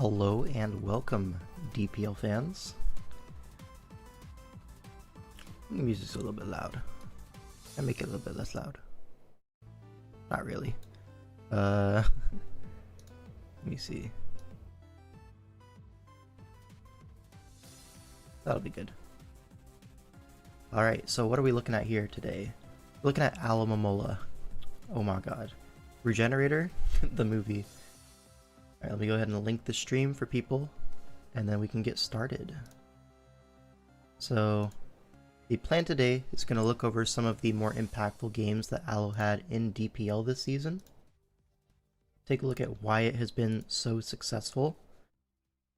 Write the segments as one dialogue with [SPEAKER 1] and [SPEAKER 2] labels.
[SPEAKER 1] Hello and welcome, DPL fans. The music's a little bit loud. I make it a little bit less loud. Not really. Let me see. That'll be good. Alright, so what are we looking at here today? We're looking at Alomomola. Oh my god. Regenerator? The movie. Alright, let me go ahead and link the stream for people, and then we can get started. So, the plan today is going to look over some of the more impactful games that Alo had in DPL this season. Take a look at why it has been so successful,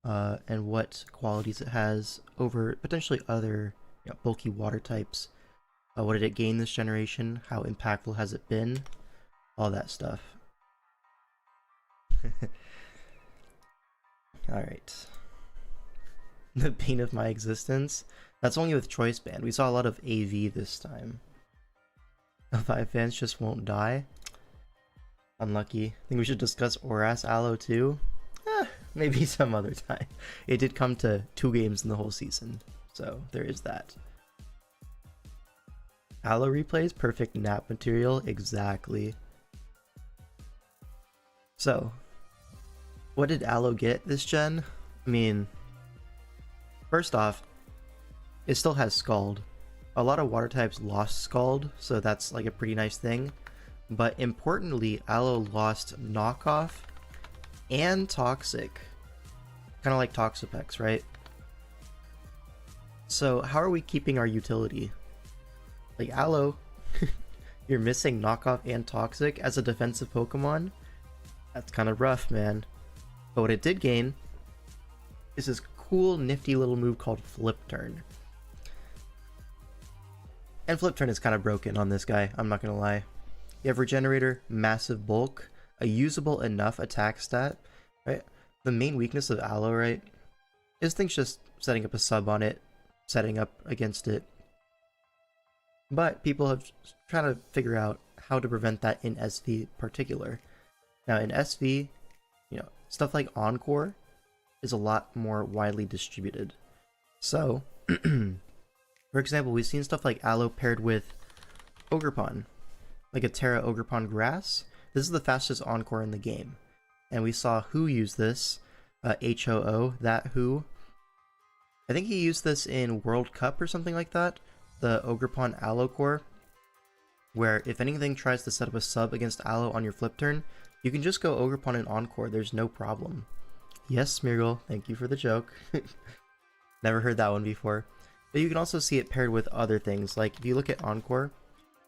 [SPEAKER 1] and what qualities it has over potentially other bulky water types. What did it gain this generation? How impactful has it been? All that stuff. Alright. The pain of my existence. That's only with choice band. We saw a lot of AV this time. 5 fans just won't die. Unlucky. I think we should discuss Oras Alo too. Maybe some other time. It did come to 2 games in the whole season, so there is that. Alo replays, perfect nap material, exactly. So, what did Alo get this gen? I mean, first off, it still has Scald. A lot of water types lost Scald, so that's like a pretty nice thing. But importantly, Alo lost Knockoff and Toxic. Kind of like Toxapex, right? So how are we keeping our utility? Like Alo, you're missing Knockoff and Toxic as a defensive Pokemon? That's kind of rough, man. But what it did gain is this cool, nifty little move called Flip Turn. And Flip Turn is kind of broken on this guy, I'm not gonna lie. You have Regenerator, Massive Bulk, a usable enough attack stat, right? The main weakness of Alo, right, is things just setting up a sub on it, setting up against it. But people have tried to figure out how to prevent that in SV in particular. Now in SV, stuff like Encore is a lot more widely distributed. So, for example, we've seen stuff like Alo paired with Ogerpon, like a Terra Ogerpon Grass. This is the fastest Encore in the game. And we saw Who use this, HOO, that Who. I think he used this in World Cup or something like that, the Ogerpon Alo core, where if anything tries to set up a sub against Alo on your flip turn, you can just go Ogerpon and Encore, there's no problem. Yes, Smeargle, thank you for the joke. Never heard that one before. But you can also see it paired with other things, like if you look at Encore,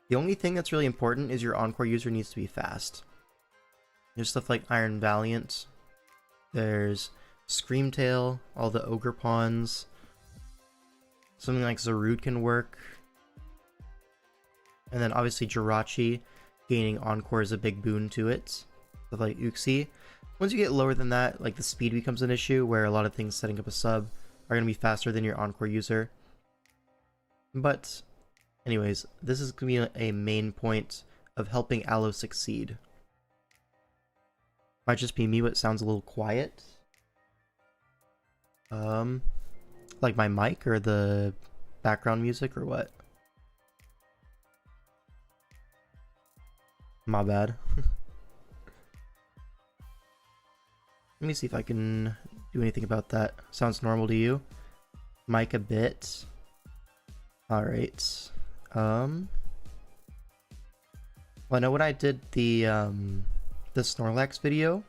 [SPEAKER 1] the only thing that's really important is your Encore user needs to be fast. There's stuff like Iron Valiant, there's Screamtail, all the Ogerpons, something like Zarude can work, and then obviously Jirachi, gaining Encore is a big boon to it. Stuff like Uxie. Once you get lower than that, like the speed becomes an issue, where a lot of things setting up a sub are going to be faster than your Encore user. But anyways, this is going to be a main point of helping Alo succeed. Might just be me, but it sounds a little quiet. Like my mic or the background music or what? My bad. Let me see if I can do anything about that. Sounds normal to you? Mic a bit. Alright. Well, I know when I did the Snorlax video,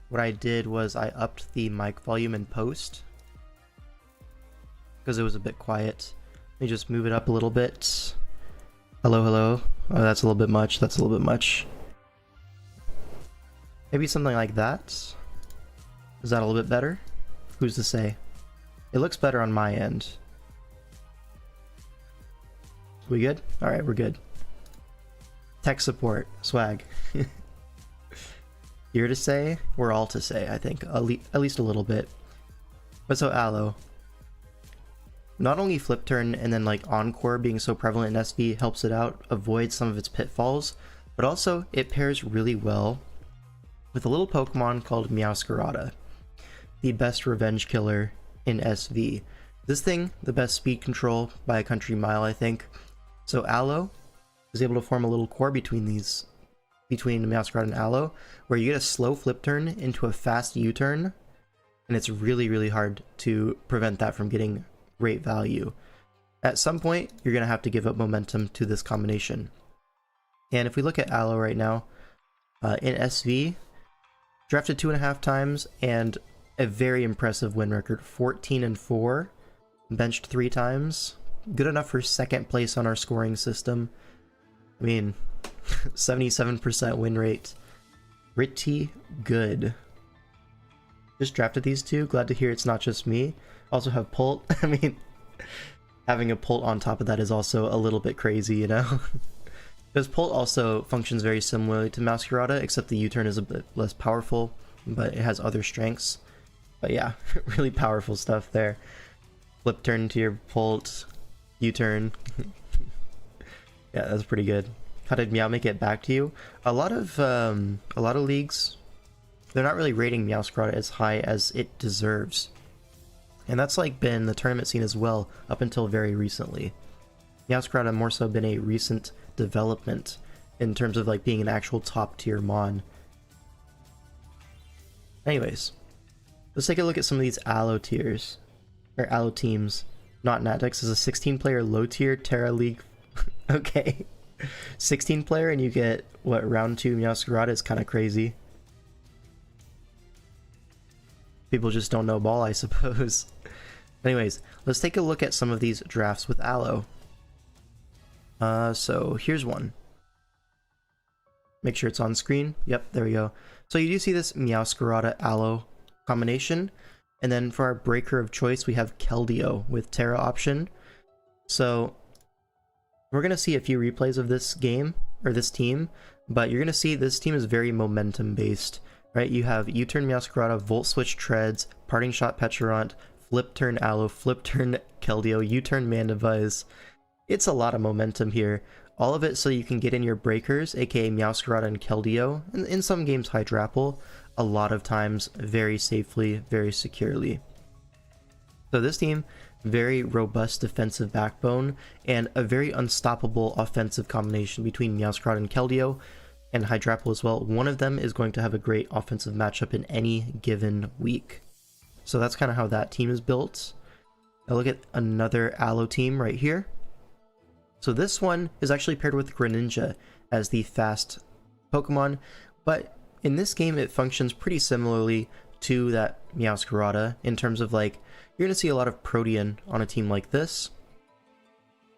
[SPEAKER 1] what I did was I upped the mic volume in post because it was a bit quiet. Let me just move it up a little bit. Hello, hello. Oh, that's a little bit much. That's a little bit much. Maybe something like that. Is that a little bit better? Who's to say? It looks better on my end. We good? Alright, we're good. Tech support. Swag. Here to say? We're all to say, I think. At least a little bit. But so Alo. Not only Flip Turn and then like Encore being so prevalent in SV helps it out, avoid some of its pitfalls, but also it pairs really well with a little Pokemon called Meowscarada. the best revenge killer in SV. This thing, the best speed control by a country mile, I think. So Alo is able to form a little core between Meowscarada and Alo, where you get a slow flip turn into a fast U-turn, and it's really, really hard to prevent that from getting great value. At some point, you're going to have to give up momentum to this combination. And if we look at Alo right now, in SV, drafted 2.5 times, and a very impressive win record, 14-4, benched 3 times, good enough for 2nd place on our scoring system. I mean, 77% win rate, pretty good. Just drafted these two, glad to hear it's not just me. Also have Pult. I mean, having a Pult on top of that is also a little bit crazy, you know? Because Pult also functions very similarly to Meowscarada, except the U-turn is a bit less powerful, but it has other strengths. But yeah, really powerful stuff there. Flip turn to your Pult, U-turn. Yeah, that's pretty good. How did Meow make it back to you? A lot of leagues, they're not really rating Meowscarada as high as it deserves. And that's like been the tournament scene as well, up until very recently. Meowscarada more so been a recent development in terms of like being an actual top tier mon. Anyways, let's take a look at some of these Alo tiers, or Alo teams. Not Natdex is a 16 player low tier Terra League. Okay. 16 player and you get, what, round 2 Meowscarada is kind of crazy. People just don't know ball, I suppose. Anyways, let's take a look at some of these drafts with Alo. So here's one. Make sure it's on screen. Yep, there we go. So you do see this Meowscarada Alo combination. And then for our breaker of choice, we have Keldeo with Terra option. So we're going to see a few replays of this game, or this team, but you're going to see this team is very momentum based, right? You have U-turn Meowscarada, Volt Switch Treads, Parting Shot Petarant, Flip Turn Alo, Flip Turn Keldeo, U-turn Mandevice. It's a lot of momentum here. All of it so you can get in your breakers, aka Meowscarada and Keldeo, and in some games Hydrapple, a lot of times very safely, very securely. So this team, very robust defensive backbone, and a very unstoppable offensive combination between Meowscarada and Keldeo, and Hydrapple as well. One of them is going to have a great offensive matchup in any given week. So that's kind of how that team is built. Now look at another Alo team right here. So this one is actually paired with Greninja as the fast Pokemon, but in this game it functions pretty similarly to that Meowscarada in terms of like, you're going to see a lot of Protean on a team like this.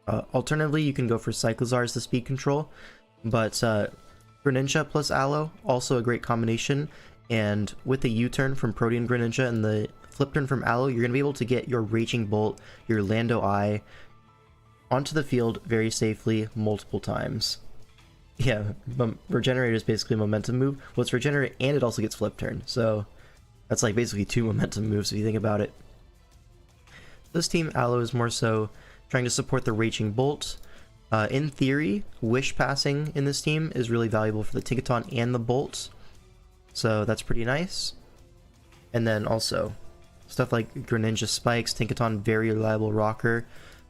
[SPEAKER 1] Alternatively, you can go for Cyclizar as the speed control, but Greninja plus Alo, also a great combination, and with the U-turn from Protean Greninja and the flip turn from Alo, you're going to be able to get your Raging Bolt, your Lando Eye, onto the field very safely multiple times. Yeah, Regenerate is basically a momentum move. Well, it's Regenerate and it also gets Flip Turn, so that's like basically 2 momentum moves if you think about it. This team, Alo, is more so trying to support the Raging Bolt. In theory, Wish passing in this team is really valuable for the Tinkaton and the Bolt, so that's pretty nice. And then also, stuff like Greninja Spikes, Tinkaton, very reliable rocker.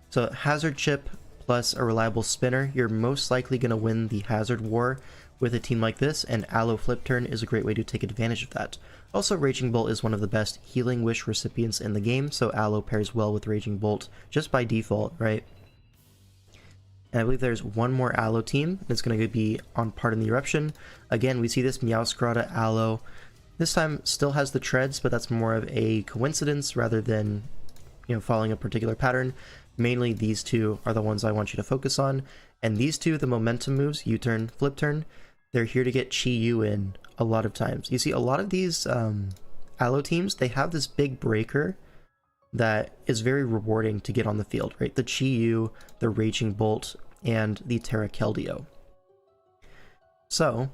[SPEAKER 1] So Hazard Chip plus a reliable spinner, you're most likely going to win the Hazard War with a team like this, and Alo Flip Turn is a great way to take advantage of that. Also, Raging Bolt is one of the best Healing Wish recipients in the game, so Alo pairs well with Raging Bolt just by default, right? And I believe there's one more Alo team that's going to be on Pardon the Eruption. Again, we see this Meowscarada Alo. This time still has the treads, but that's more of a coincidence rather than, you know, following a particular pattern. Mainly these two are the ones I want you to focus on, and these two, the momentum moves, U-turn, flip turn, they're here to get Chi-Yu in a lot of times. You see a lot of these Alo teams, they have this big breaker that is very rewarding to get on the field, right? The Chi-Yu, the Raging Bolt, and the Terra Keldeo. So,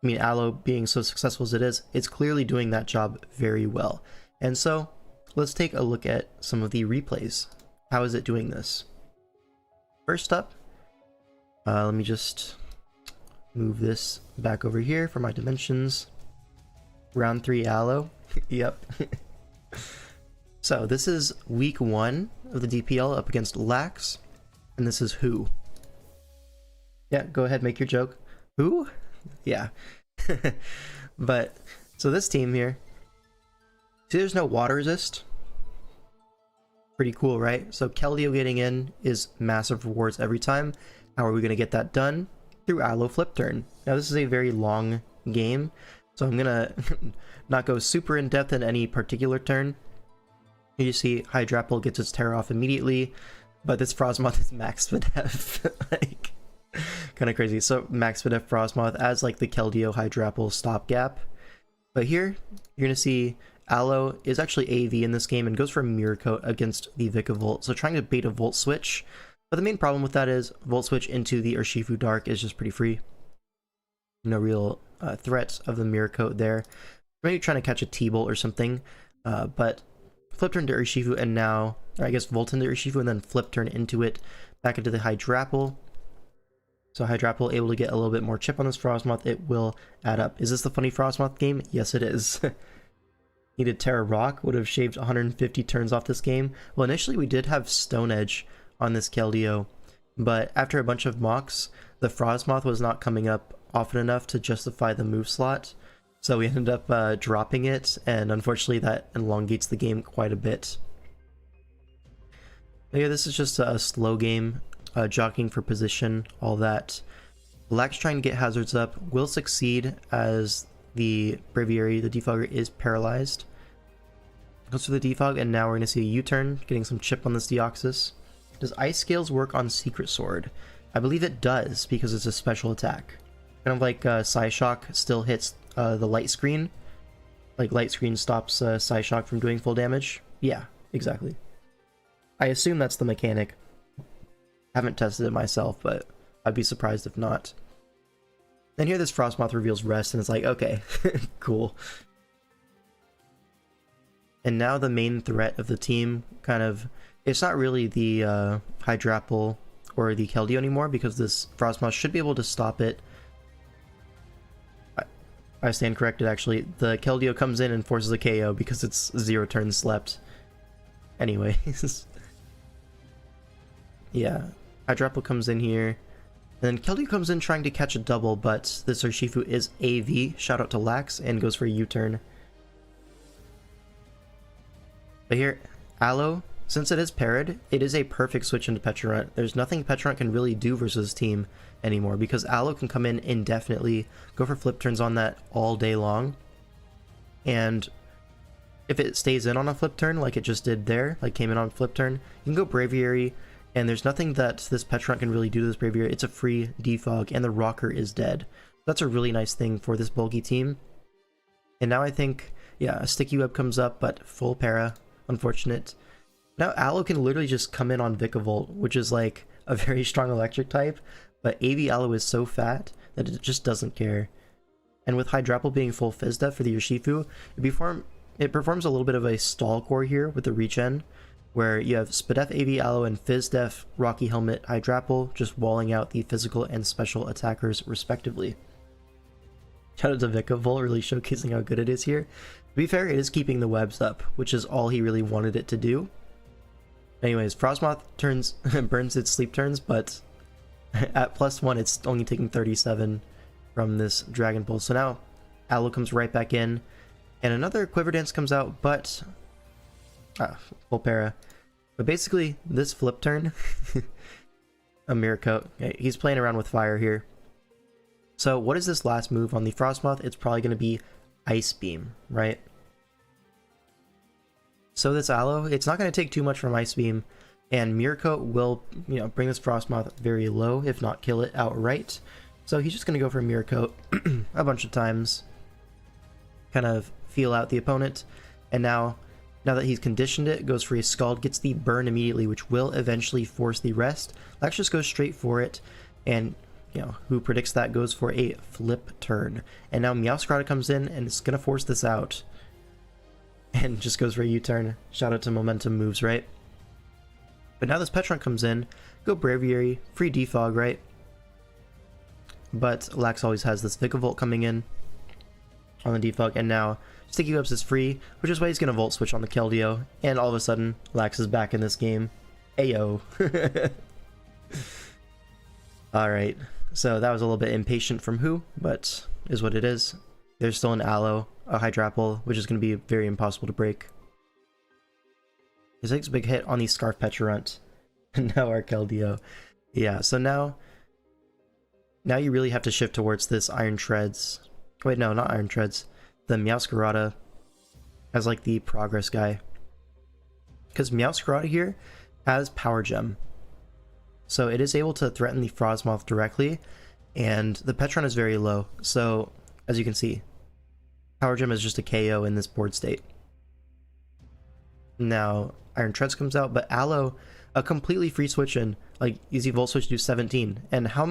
[SPEAKER 1] I mean, Alo being so successful as it is, it's clearly doing that job very well. And so, let's take a look at some of the replays. How is it doing this? First up, let me just move this back over here for my dimensions. Round 3 Aloe. Yep. So this is week 1 of the DPL up against Lax, and this is who? Yeah, go ahead, make your joke. Who? Yeah. But, so this team here, see there's no water resist? Pretty cool, right? So Keldeo getting in is massive rewards every time. How are we going to get that done? Through Aloe flip turn. Now this is a very long game, so I'm gonna not go super in depth in any particular turn. You see Hydrapple gets its Terra off immediately, but this Frostmoth is max spdef. Like, kind of crazy. So max spdef Frostmoth as like the Keldeo Hydrapple stopgap. But here, you're gonna see Aloe is actually AV in this game and goes for a Mirror Coat against the Vikavolt. So trying to bait a Volt Switch. But the main problem with that is Volt Switch into the Urshifu Dark is just pretty free. No real threat of the Mirror Coat there. Maybe trying to catch a T-Bolt or something. But flip turn to Urshifu and now, or I guess Volt into Urshifu and then flip turn into it back into the Hydrapple. So Hydrapple able to get a little bit more chip on this Frostmoth. It will add up. Is this the funny Frostmoth game? Yes, it is. Needed Terra Rock, would have shaved 150 turns off this game. Well, initially we did have Stone Edge on this Keldeo, but after a bunch of mocks, the Frostmoth was not coming up often enough to justify the move slot. So we ended up dropping it, and unfortunately that elongates the game quite a bit. But yeah, this is just a slow game, jockeying for position, all that. Lax trying to get hazards up will succeed as the Braviary, the Defogger, is paralyzed. Goes for the Defog, and now we're going to see a U-turn, getting some chip on this Deoxys. Does Ice Scales work on Secret Sword? I believe it does, because it's a special attack. Kind of like Psyshock still hits the light screen. Like light screen stops Psyshock from doing full damage. Yeah, exactly. I assume that's the mechanic. Haven't tested it myself, but I'd be surprised if not. Then here this Frostmoth reveals Rest, and it's like, okay, cool. And now the main threat of the team, kind of, it's not really the Hydrapple or the Keldeo anymore, because this Frostmoth should be able to stop it. I stand corrected, actually. The Keldeo comes in and forces a KO because it's 0 turns slept. Anyways. Yeah, Hydrapple comes in here. And then Keldeo comes in trying to catch a double, but this Urshifu is AV, shout out to Lax, and goes for a U-turn. But here, Aloe, since it is parried, it is a perfect switch into Petrarunt. There's nothing Petrarunt can really do versus this team anymore, because Aloe can come in indefinitely, go for flip turns on that all day long, and if it stays in on a flip turn like it just did there, like came in on flip turn, you can go Braviary, and there's nothing that this Petrarunt can really do to this Braviary. It's a free defog, and the Rocker is dead. That's a really nice thing for this bulky team. And now I think, yeah, a Sticky Web comes up, but full para. Unfortunate. Now Aloe can literally just come in on Vikavolt, which is like a very strong electric type, but AV Aloe is so fat that it just doesn't care. And with Hydrapple being full Fizdef for the Urshifu, it performs a little bit of a stall core here with the regen, where you have spdef AV Aloe and Fizdef Rocky Helmet Hydrapple just walling out the physical and special attackers respectively. Shout out to Vikavolt, really showcasing how good it is here. To be fair, it is keeping the webs up, which is all he really wanted it to do. Anyways, Frostmoth turns burns its sleep turns, but at +1 it's only taking 37 from this Dragon Pulse. So now Aloe comes right back in, and another Quiver Dance comes out, but full para. But basically, this flip turn, a Mirror Coat. Okay, he's playing around with fire here. So what is this last move on the Frostmoth? It's probably going to be Ice Beam, right? So this Aloe, it's not going to take too much from Ice Beam, and Mirror Coat will, bring this Frostmoth very low, if not kill it outright. So he's just going to go for Mirror Coat a bunch of times, kind of feel out the opponent, and now that he's conditioned it, goes for a Scald, gets the burn immediately, which will eventually force the rest. Lex just goes straight for it, and who predicts that goes for a flip turn. And now Meowscarada comes in and it's gonna force this out, and just goes for a U-turn. Shout out to momentum moves, right? But now this Petrarunt comes in, go Braviary, free defog, right? But Lax always has this Vikavolt coming in. on the defog, and now Sticky Webs is free, which is why he's going to Volt Switch on the Keldeo, and all of a sudden, Lax is back in this game. Ayo. Alright, so that was a little bit impatient from Who, but is what it is. There's still an Aloe, a Hydrapple, which is going to be very impossible to break. He takes a big hit on the Scarf Pecharunt, and now our Keldeo. Yeah, so now you really have to shift towards this Iron Treads. Wait, no, not Iron Treads. The Meowscarada as like the progress guy. Because Meowscarada here has Power Gem. So it is able to threaten the Frostmoth directly, and the Petron is very low. So, as you can see, Power Gem is just a KO in this board state. Now, Iron Treads comes out, but Aloe, a completely free switch in, like easy Volt Switch do 17. And how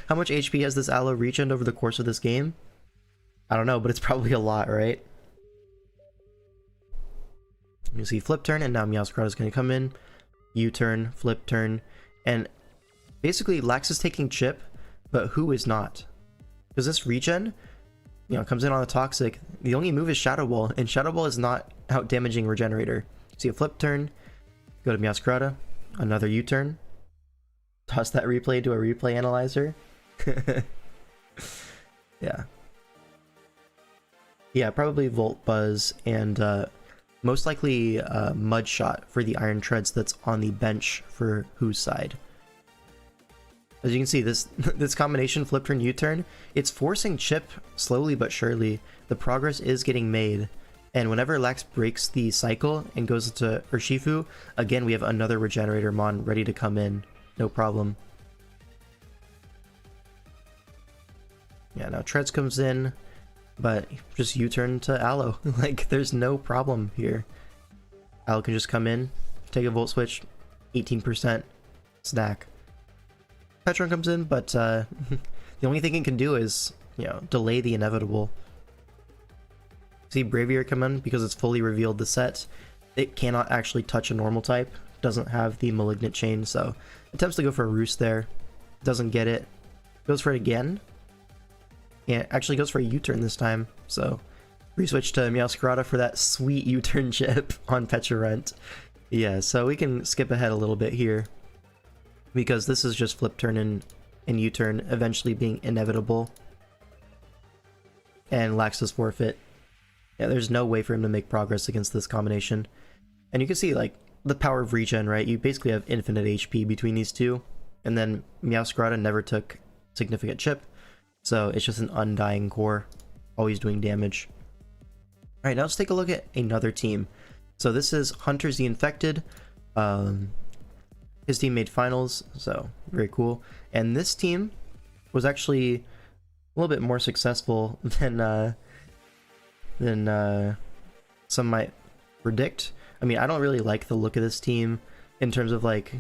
[SPEAKER 1] much HP has this Aloe regened over the course of this game? I don't know, but it's probably a lot, right? You see Flip Turn, and now Meowscarada is going to come in. U-turn, Flip Turn, and basically Lax is taking chip, but Who is not? Because this regen, you know, comes in on the Toxic. The only move is Shadow Ball, and Shadow Ball is not out damaging Regenerator. See a Flip Turn, go to Meowscarada, another U-turn, toss that replay to a replay analyzer. Yeah, probably Volt Buzz, and most likely Mud Shot for the Iron Treads that's on the bench for Who's side. As you can see, this combination Flip Turn U-turn, it's forcing chip slowly but surely. The progress is getting made, and whenever Lax breaks the cycle and goes into Urshifu, again we have another Regenerator Mon ready to come in, no problem. Yeah, now Treads comes in, but just U-turn to Aloe. Like, there's no problem here. Aloe can just come in, take a Volt Switch, 18%, snack. Petron comes in, but the only thing it can do is, you know, delay the inevitable. See Braviary come in, because it's fully revealed the set. It cannot actually touch a normal type, doesn't have the Malignant Chain, so attempts to go for a Roost there, doesn't get it, goes for it again. Yeah, actually goes for a U-turn this time, so re-switch to Meowscarada for that sweet U-turn chip on Pecharunt. Yeah, so we can skip ahead a little bit here, because this is just Flip Turn and U-turn eventually being inevitable. And Lax does forfeit. Yeah, there's no way for him to make progress against this combination. And you can see, like, the power of regen, right? You basically have infinite HP between these two, and then Meowscarada never took significant chip. So it's just an undying core, always doing damage. Alright, now let's take a look at another team. So this is Hunter's the Infected. His team made finals, so very cool. And this team was actually a little bit more successful than some might predict. I mean, I don't really like the look of this team in terms of, like,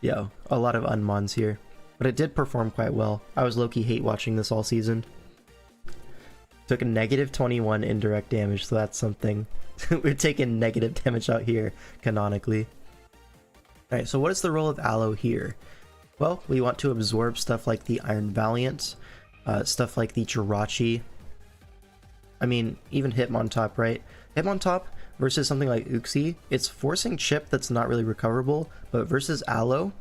[SPEAKER 1] yo, a lot of unmons here. But it did perform quite well. I was low-key hate watching this all season. Took a negative 21 indirect damage, so that's something. We're taking negative damage out here, canonically. Alright, so what is the role of Aloe here? Well, we want to absorb stuff like the Iron Valiant, stuff like the Jirachi. I mean, even Hitmontop, right? Hitmontop versus something like Uxie, it's forcing chip that's not really recoverable, but versus Aloe,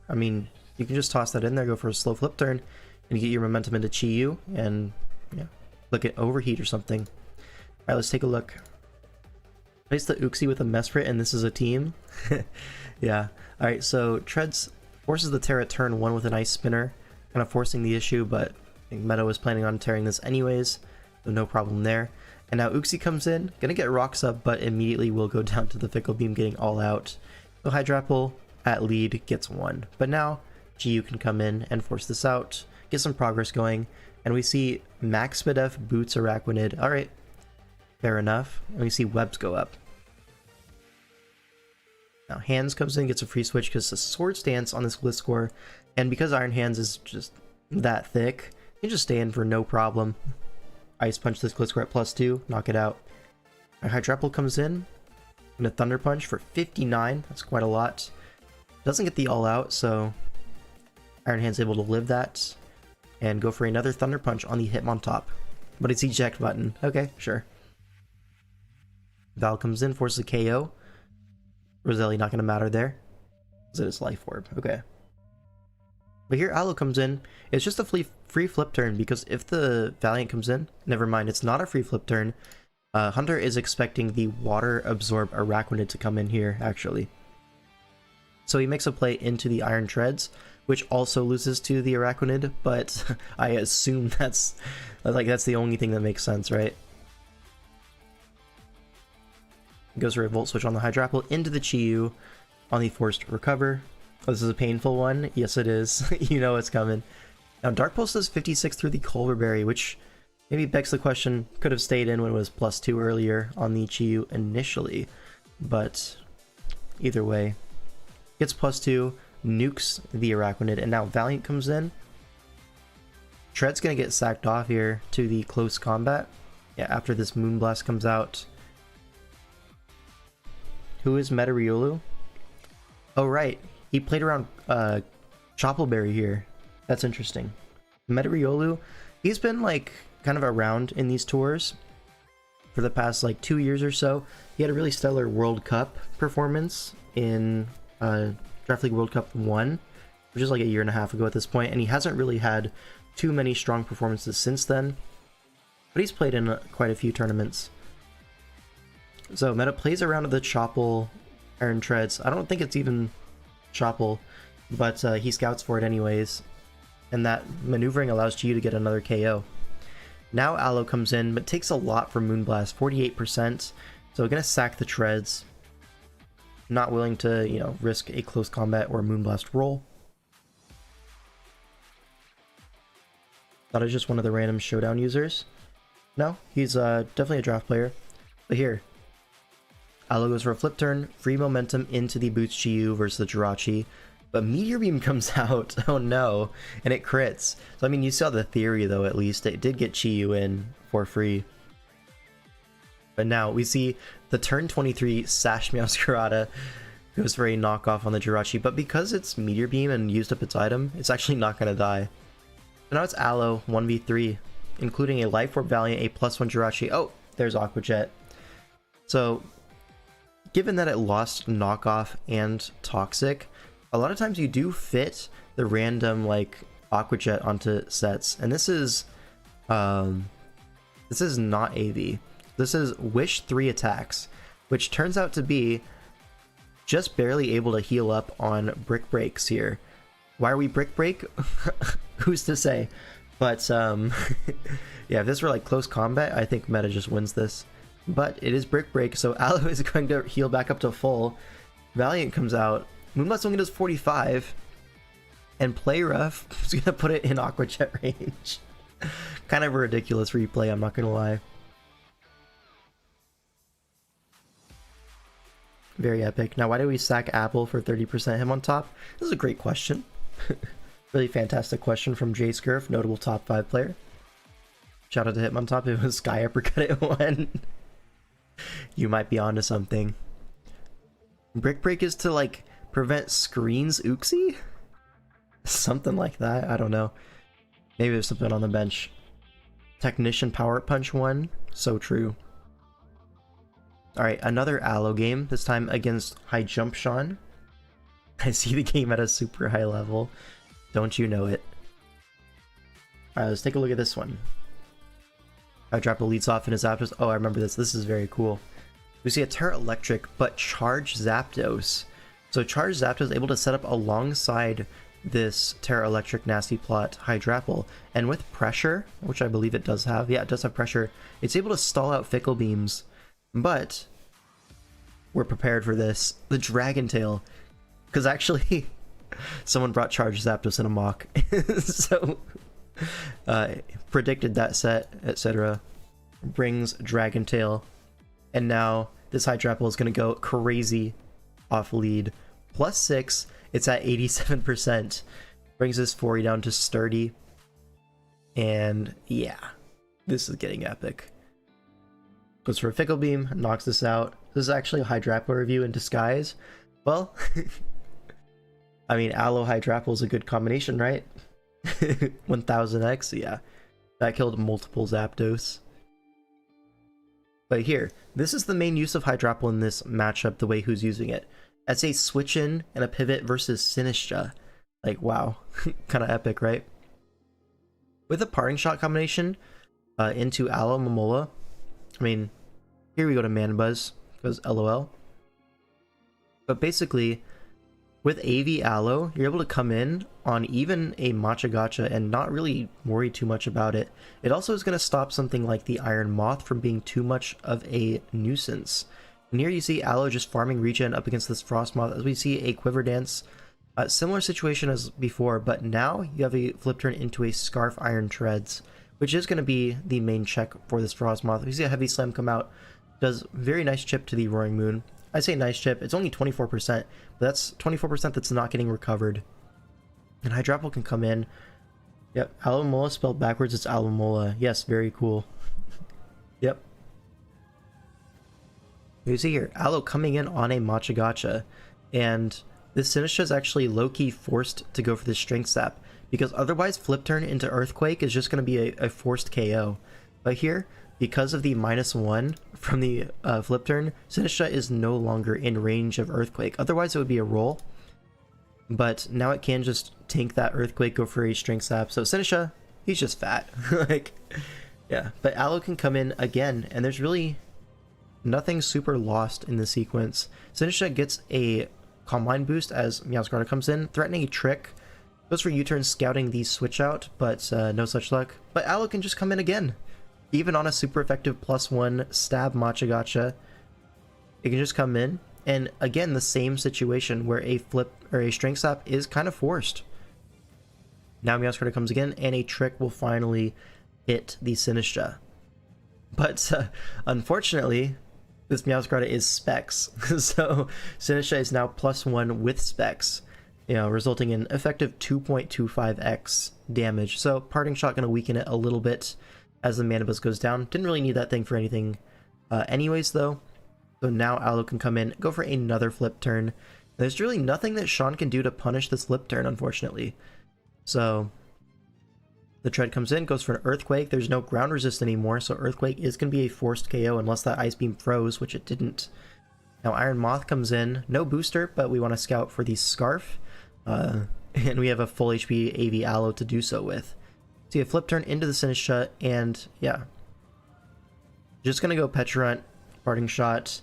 [SPEAKER 1] I mean, you can just toss that in there, go for a slow Flip Turn, and you get your momentum into Chi-Yu, and yeah, look at Overheat or something. Alright, let's take a look. Place the Uxie with a Mesprit, and this is a team. Yeah. Alright, so Treads forces the Terra turn 1 with an Ice Spinner, kind of forcing the issue, but I think Meadow was planning on tearing this anyways, so no problem there. And now Uxie comes in, gonna get Rocks up, but immediately will go down to the Fickle Beam, getting all out. So Hydrapple at lead gets 1. But now Chi-Yu can come in and force this out, get some progress going, and we see Max spdef boots Araquanid. Alright, fair enough. And we see webs go up. Now Hands comes in, gets a free switch because it's a Sword Stance on this Gliscor, and because Iron Hands is just that thick, you can just stay in for no problem. Ice Punch this Gliscor at +2, knock it out. Hydrapple comes in, and a Thunder Punch for 59, that's quite a lot. Doesn't get the all out, so Iron Hand's able to live that, and go for another Thunder Punch on the Hitmontop. But it's eject button. Okay, sure. Val comes in, forces a KO. Roselli not gonna matter there. Is it his life orb? Okay. But here Aloe comes in. It's just a free flip turn, because if the Valiant comes in, never mind, it's not a free flip turn. Hunter is expecting the water absorb Araquanid to come in here, actually. So he makes a play into the Iron Treads, which also loses to the Araquanid, but I assume that's the only thing that makes sense, right? Goes for a Volt Switch on the Hydrapple into the Chi-Yu on the Forced Recover. Oh, this is a painful one. Yes, it is. You know it's coming. Now, Dark Pulse does 56 through the Culver Berry, which maybe begs the question, could have stayed in when it was +2 earlier on the Chi-Yu initially, but either way, gets +2, nukes the Araquanid, and now Valiant comes in. Tread's gonna get sacked off here to the close combat. Yeah, after this Moonblast comes out. Who is Metariolu? Oh, right. He played around Choppleberry here. That's interesting. Metariolu, he's been like kind of around in these tours for the past like 2 years or so. He had a really stellar World Cup performance in Draft League World Cup 1, which is like a year and a half ago at this point, and he hasn't really had too many strong performances since then, but he's played in quite a few tournaments. So Meta plays around the Chopple Iron Treads. I don't think it's even Chopple, but he scouts for it anyways, and that maneuvering allows Chi-Yu to get another KO. Now Aloe comes in, but takes a lot from Moonblast, 48%, so gonna sack the Treads. Not willing to, you know, risk a close combat or Moonblast roll. Thought it was just one of the random showdown users. No, he's definitely a draft player. But here, Aloe goes for a flip turn, free momentum into the Boots Chi-Yu versus the Jirachi, but Meteor Beam comes out, oh no, and it crits. So I mean, you saw the theory though, at least. It did get Chi-Yu in for free. But now we see the turn 23 Sash Meowscarada goes for a knockoff on the Jirachi, but because it's Meteor Beam and used up its item, it's actually not going to die. So now it's Aloe 1v3, including a Life Orb Valiant, a +1 Jirachi. Oh, there's Aqua Jet. So given that it lost knockoff and toxic, a lot of times you do fit the random like Aqua Jet onto sets, and this is not AV. This is Wish 3 attacks, which turns out to be just barely able to heal up on Brick Breaks here. Why are we Brick Break? Who's to say? But yeah, if this were like close combat, I think Meta just wins this. But it is Brick Break, so Aloe is going to heal back up to full. Valiant comes out. Moonblast only does 45. And Play Rough is going to put it in Aqua Jet range. Kind of a ridiculous replay, I'm not going to lie. Very epic. Now, why did we sack Apple for 30% him on top? This is a great question. Really fantastic question from Jay Scurf, notable top 5 player. Shout out to him on top. It was Sky Uppercut at 1. You might be onto something. Brick Break is to like prevent screens Uxie? Something like that. I don't know. Maybe there's something on the bench. Technician Power Punch 1. So true. Alright, another Aloe game, this time against High Jump Sean. I see the game at a super high level. Don't you know it? Alright, let's take a look at this one. Hydrapple leads off in his Zapdos. Oh, I remember this. This is very cool. We see a Terra Electric, but Charge Zapdos. So Charge Zapdos is able to set up alongside this Terra Electric Nasty Plot Hydrapple, and with pressure, which I believe it does have, yeah, it does have pressure, it's able to stall out Fickle Beams. But we're prepared for this. The Dragon Tail, because actually someone brought Charge Zapdos in a mock, so predicted that set, etc. Brings Dragon Tail, and now this Hydrapple is going to go crazy off lead. +6, it's at 87%. Brings this 40 down to Sturdy, and yeah, this is getting epic. Goes for a Fickle Beam, knocks this out. This is actually a Hydrapple review in disguise. Well, I mean, Aloe Hydrapple is a good combination, right? 1000x, yeah. That killed multiple Zapdos. But here, this is the main use of Hydrapple in this matchup, the way who's using it. As a switch in and a pivot versus Sinistra. Like, wow. Kind of epic, right? With a parting shot combination into Alomomola, I mean, here we go to Manbuzz, because LOL. But basically, with AV Aloe, you're able to come in on even a Machagacha and not really worry too much about it. It also is going to stop something like the Iron Moth from being too much of a nuisance. And here you see Aloe just farming regen up against this Frostmoth, as we see a Quiver Dance. Similar situation as before, but now you have a flip turn into a Scarf Iron Treads, which is going to be the main check for this Frostmoth. We see a Heavy Slam come out, does very nice chip to the Roaring Moon. I say nice chip, it's only 24%, but that's 24% that's not getting recovered. And Hydrapple can come in. Yep, Alomomola spelled backwards, it's Alomomola. Yes, very cool. Yep. You see here, Aloe coming in on a Machagacha, and this Sinistra is actually low-key forced to go for the Strength Sap, because otherwise Flip Turn into Earthquake is just going to be a forced KO. But here, because of the -1 from the Flip Turn, Sinistra is no longer in range of Earthquake. Otherwise it would be a roll, but now it can just tank that Earthquake, go for a Strength Sap. So Sinistra, he's just fat. Like, yeah. But Aloe can come in again, and there's really nothing super lost in the sequence. Sinistra gets a Calm Mind boost as Meowscarada comes in, threatening a Trick. Goes for U-turn, scouting the switch out, but no such luck. But Aloe can just come in again. Even on a super effective +1 stab Machagacha, it can just come in. And again, the same situation where a flip or a Strength Sap is kind of forced. Now Meowscarada comes again, and a Trick will finally hit the Sinistra. But unfortunately, this Meowscarada is Specs, so Sinistra is now +1 with Specs, you know, resulting in effective 2.25x damage. So Parting Shot going to weaken it a little bit as the Manabuzz goes down. Didn't really need that thing for anything anyways, though. So now Aloe can come in, go for another Flip Turn. There's really nothing that Sean can do to punish this Flip Turn, unfortunately. So the Tread comes in, goes for an Earthquake. There's no ground resist anymore, so Earthquake is going to be a forced KO unless that Ice Beam froze, which it didn't. Now Iron Moth comes in, no booster, but we want to scout for the Scarf. And we have a full HP AV Aloe to do so with. See a Flip Turn into the Sinistra, and yeah. Just going to go Pecharunt, Parting Shot,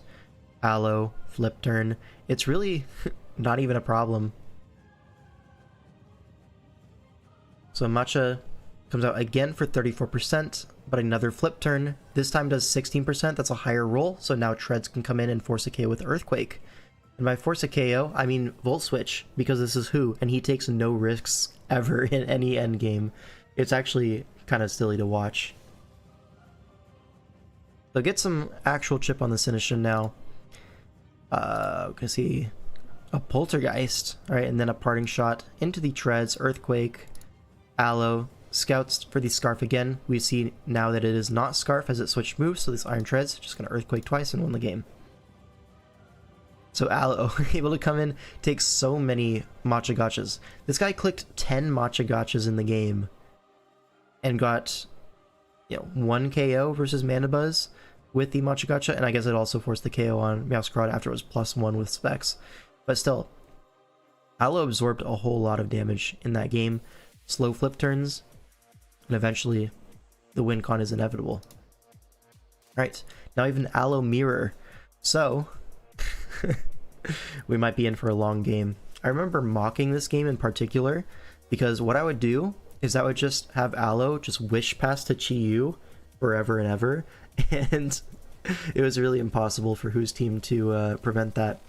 [SPEAKER 1] Aloe, Flip Turn. It's really not even a problem. So Matcha comes out again for 34%, but another Flip Turn. This time does 16%, that's a higher roll, so now Treads can come in and force a KO with Earthquake. And by force a KO, I mean Volt Switch, because this is Who, and he takes no risks ever in any endgame. It's actually kind of silly to watch. So get some actual chip on the Sinistra now. We can see a Poltergeist, alright, and then a Parting Shot into the Treads, Earthquake, Aloe, scouts for the Scarf again. We see now that it is not Scarf as it switched moves, so this Iron Treads just gonna Earthquake twice and win the game. So Aloe, able to come in, take so many Machagachas. This guy clicked 10 Machagachas in the game and got, you know, 1 KO versus Manabuzz with the Machagacha, and I guess it also forced the KO on Meowscarada after it was +1 with Specs. But still, Aloe absorbed a whole lot of damage in that game. Slow Flip Turns, and eventually the win con is inevitable. Right, now even Aloe Mirror. So, we might be in for a long game. I remember mocking this game in particular, because what I would do is I would just have Aloe just wish past to Chi-Yu forever and ever, and it was really impossible for Who's team to prevent that.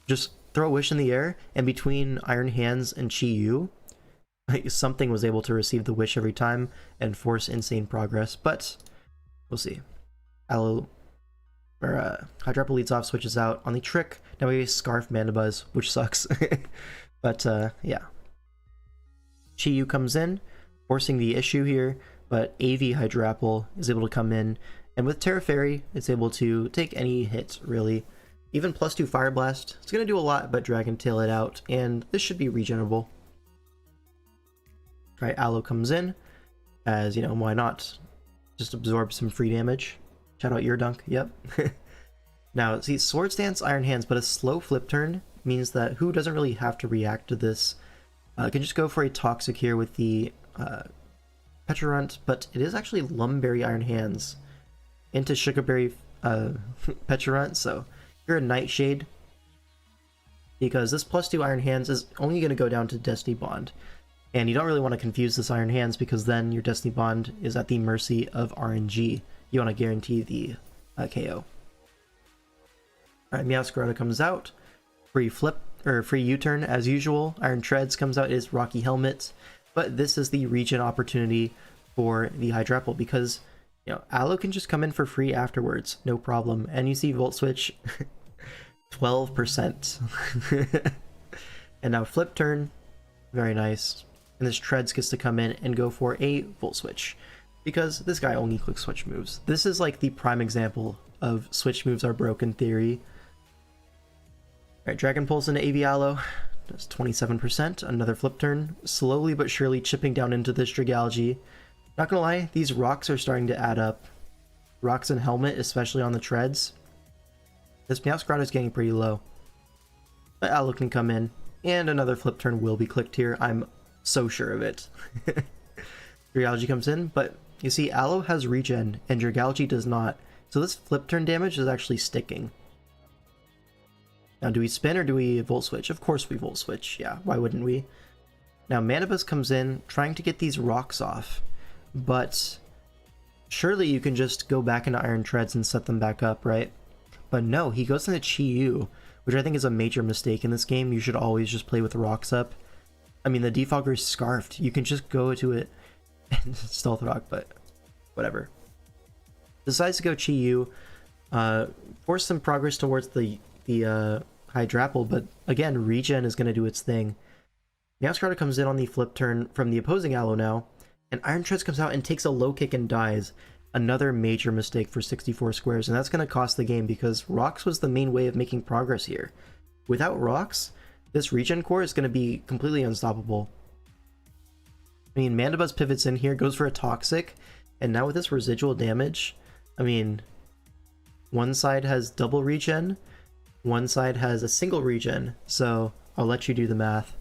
[SPEAKER 1] Just throw a wish in the air, and between Iron Hands and Chi-Yu, something was able to receive the wish every time and force insane progress, but we'll see. Aloe, or Hydrapple leads off, switches out on the Trick. Now we Scarf Manabuzz, which sucks. But yeah. Chi-Yu comes in, forcing the issue here, but AV Hydrapple is able to come in, and with Terra Fairy, it's able to take any hit, really. Even +2 Fire Blast, it's going to do a lot, but Dragon Tail it out, and this should be regenerable. Alright, Aloe comes in, as, you know, why not? Just absorb some free damage. Shout out your dunk, yep. Now, see, Sword Stance, Iron Hands, but a slow flip turn means that Who doesn't really have to react to this. Can just go for a Toxic here with the Petrarunt, but it is actually Lumberry Iron Hands into Sugarberry Petrarunt, so you're a Nightshade, because this +2 Iron Hands is only going to go down to Destiny Bond. And you don't really want to confuse this Iron Hands, because then your Destiny Bond is at the mercy of RNG. You want to guarantee the KO. Alright, Meowscarada comes out. Free flip, or free U-turn as usual. Iron Treads comes out, is Rocky Helmet. But this is the regen opportunity for the Hydrapple, because, you know, Aloe can just come in for free afterwards, no problem. And you see Volt Switch, 12%. And now Flip Turn, very nice. And this Treads gets to come in and go for a Volt Switch, because this guy only clicks switch moves. This is like the prime example of switch moves are broken theory. Alright, Dragon Pulse into AV Aloe, does 27%, another Flip Turn, slowly but surely chipping down into this Dragalge. Not gonna lie, these rocks are starting to add up. Rocks and Helmet, especially on the Treads. This Meowscarada is getting pretty low. But Aloe can come in, and another Flip Turn will be clicked here, I'm so sure of it. Dragalge comes in, but you see Aloe has regen, and Dragalge does not. So this Flip Turn damage is actually sticking. Now, do we spin or do we Volt Switch? Of course we Volt Switch, yeah, why wouldn't we? Now, Manabus comes in, trying to get these rocks off, but surely you can just go back into Iron Treads and set them back up, right? But no, he goes into Chi-Yu, which I think is a major mistake in this game. You should always just play with rocks up. I mean, the Defogger is scarfed. You can just go to it and Stealth Rock, but whatever. Decides to go Chi-Yu, force some progress towards the Hydrapple, but again, regen is going to do its thing. Meowscarada comes in on the Flip Turn from the opposing Aloe now, and Iron Treads comes out and takes a low kick and dies. Another major mistake for 64 squares, and that's going to cost the game, because rocks was the main way of making progress here. Without rocks, this regen core is going to be completely unstoppable. I mean, Mandibuzz pivots in here, goes for a Toxic, and now with this residual damage, I mean, one side has double regen, one side has a single regen, so I'll let you do the math.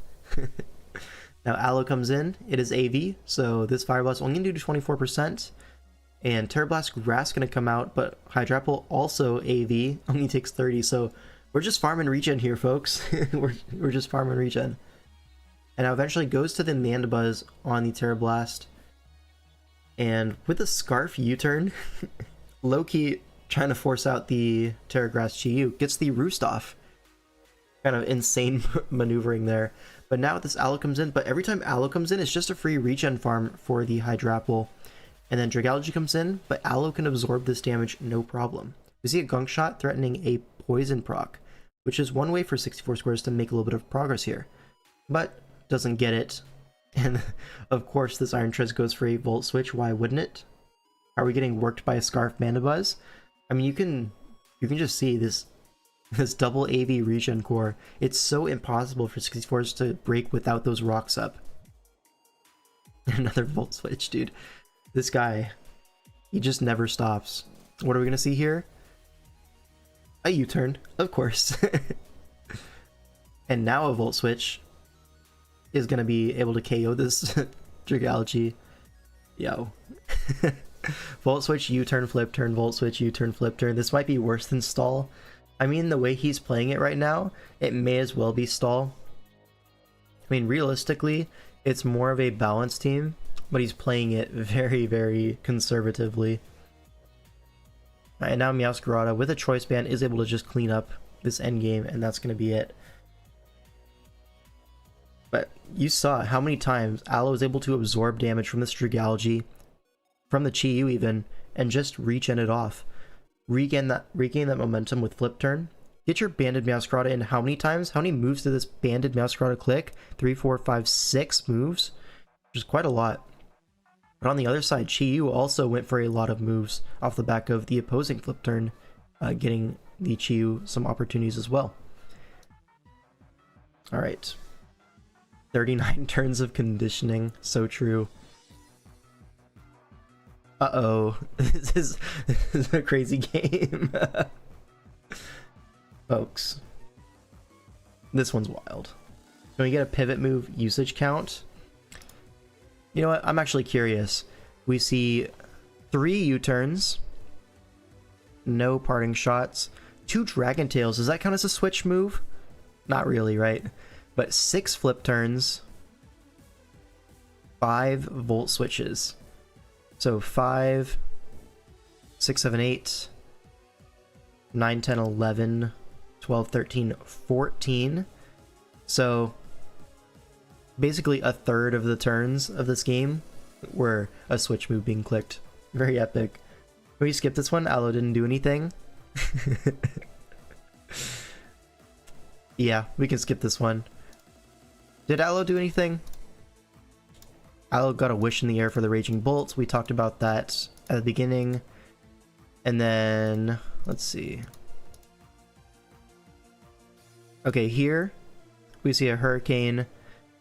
[SPEAKER 1] Now Aloe comes in, it is AV, so this Fire Blast only going to do 24%, and Terra Blast Grass going to come out, but Hydrapple also AV, only takes 30, so we're just farming regen here, folks. we're just farming regen. And now eventually goes to the Mandibuzz on the Terra Blast, and with a Scarf U-turn, low-key trying to force out the Terra Grass Chi-Yu, gets the Roost off. Kind of insane maneuvering there. But now this Aloe comes in, but every time Aloe comes in, it's just a free regen farm for the Hydrapple. And then Dragalge comes in, but Aloe can absorb this damage no problem. We see a Gunk Shot threatening a Poison proc, which is one way for 64 squares to make a little bit of progress here. But doesn't get it. And of course this Iron Treads goes for a Volt Switch, why wouldn't it? Are we getting worked by a Scarf Mandibuzz? I mean, you can just see this double AV regen core. It's so impossible for 64s to break without those rocks up. Another Volt Switch, dude. This guy, he just never stops. What are we gonna see here? A U-turn, of course. And now a Volt Switch is gonna be able to KO this Dragalge. Yo. Volt Switch, U-turn, Flip Turn, Volt Switch, U-turn, Flip Turn. This might be worse than stall. I mean, the way he's playing it right now, it may as well be stall. I mean, realistically, it's more of a balanced team, but he's playing it very, very conservatively. And now Meowscarada, with a Choice Band, is able to just clean up this endgame, and that's going to be it. But you saw how many times Aloe was able to absorb damage from this Dragalge, from the Chi-Yu even, and just regen it off. Regain that momentum with Flip Turn. Get your banded Meowscarada in how many times? How many moves did this banded Meowscarada click? 3, 4, 5, 6 moves? Which is quite a lot. But on the other side, Chi-Yu also went for a lot of moves off the back of the opposing Flip Turn, getting the Chi-Yu some opportunities as well. Alright. 39 turns of conditioning, so true. Uh-oh. This is a crazy game. Folks. This one's wild. Can we get a pivot move usage count? You know what? I'm actually curious. We see 3 U-turns. No parting shots. 2 Dragon Tails. Does that count as a switch move? Not really, right? But 6 flip turns. 5 volt switches. So 5, 6, 7, 8, 9, 10, 11, 12, 13, 14. So basically a third of the turns of this game were a switch move being clicked. Very epic. Can we skip this one? Aloe didn't do anything. Yeah, we can skip this one. Did Aloe do anything? Aloe got a wish in the air for the Raging Bolt. We talked about that at the beginning. And then, let's see. Okay, here we see a Hurricane,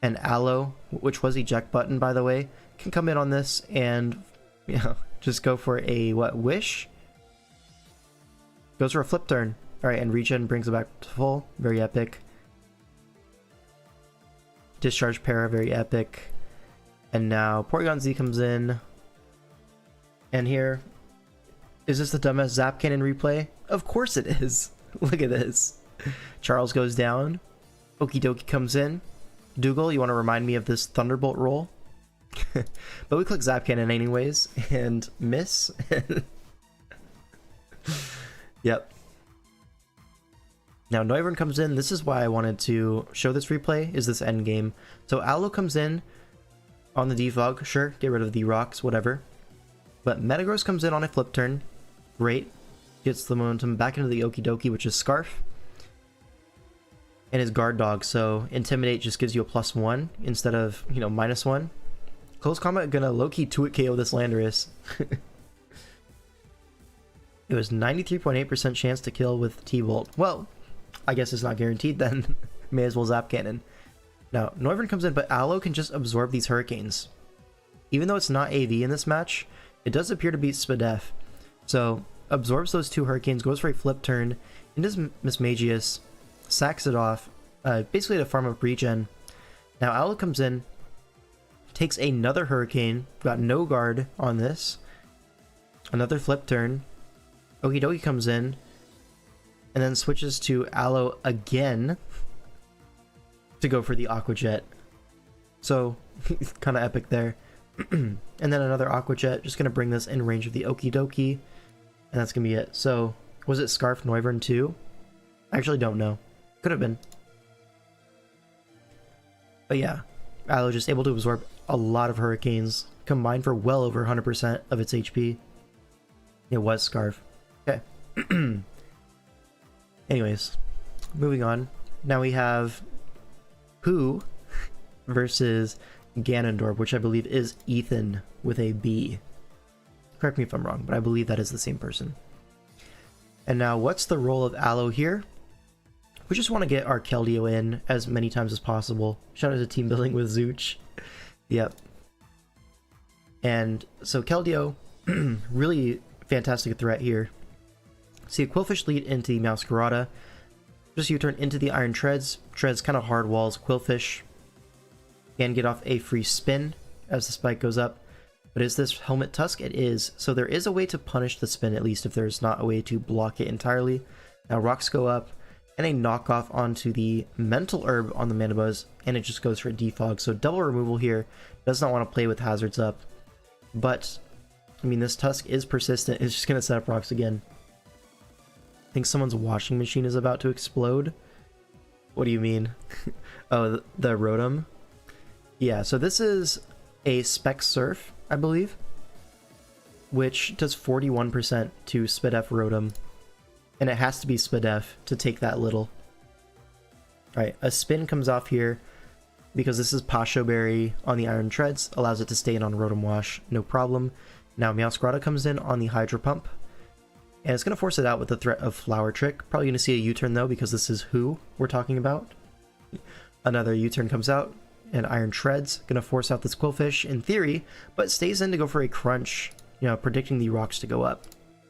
[SPEAKER 1] and Aloe, which was eject button by the way, can come in on this and, you know, just go for a, what, wish? Goes for a flip turn. Alright, and regen brings it back to full. Very epic. Discharge para, very epic. And now Porygon Z comes in. And here, is this the dumbass Zap Cannon replay? Of course it is. Look at this. Charles goes down. Okie dokie comes in. Dougal, you want to remind me of this Thunderbolt roll? But we click Zap Cannon anyways, and miss. Yep. Now Noivern comes in. This is why I wanted to show this replay, is this end game. So Aloe comes in on the defog, sure, get rid of the rocks, whatever. But Metagross comes in on a flip turn. Great. Gets the momentum back into the Okie dokie, which is Scarf. And his Guard Dog, so Intimidate just gives you a +1 instead of, you know, -1. Close Combat gonna low-key 2-hit KO this Landorus. It was 93.8% chance to kill with T-Bolt. Well, I guess it's not guaranteed then. May as well Zap Cannon. Now, Noivern comes in, but Aloe can just absorb these Hurricanes. Even though it's not AV in this match, it does appear to be spdef. So, absorbs those 2 Hurricanes, goes for a flip turn, into Mismagius, sacks it off, basically to farm up regen. Now Aloe comes in, takes another Hurricane, got no guard on this, another flip turn, Okie dokie comes in, and then switches to Aloe again to go for the Aqua Jet. So, kind of epic there. And then another Aqua Jet, just going to bring this in range of the Okie dokie, and that's going to be it. So, was it Scarf Noivern too? I actually don't know. Could have been. But yeah, Aloe just able to absorb a lot of Hurricanes, combined for well over 100% of its HP. It was Scarf. Okay. Anyways, moving on. Now we have Pooh versus Ganondorf, which I believe is Ethan with a B. Correct me if I'm wrong, but I believe that is the same person. And now, what's the role of Aloe here? We just want to get our Keldeo in as many times as possible. Shout out to team building with Zooch. Yep. And so Keldeo, really fantastic threat here. See a Quillfish lead into the Meowscarada. Just U-turn into the Iron Treads. Treads kind of hard walls. Quillfish can get off a free spin as the spike goes up. But is this Helmet Tusk? It is. So there is a way to punish the spin, at least if there's not a way to block it entirely. Now rocks go up, and a knockoff onto the Mental Herb on the Manabuzz, and it just goes for a defog. So double removal here. Does not want to play with hazards up. But, I mean, this Tusk is persistent. It's just going to set up rocks again. I think someone's washing machine is about to explode. What do you mean? Oh, the Rotom? Yeah, so this is a Spec Surf, I believe, which does 41% to spdef Rotom. And it has to be spdef to take that little. Alright, a spin comes off here because this is Pasho Berry on the Iron Treads, allows it to stay in on Rotom Wash, no problem. Now Meowscarada comes in on the Hydro Pump, and it's going to force it out with the threat of Flower Trick. Probably going to see a U-turn though, because this is who we're talking about. Another U-turn comes out, and Iron Treads, going to force out this Quillfish in theory, but stays in to go for a Crunch. you know, predicting the rocks to go up.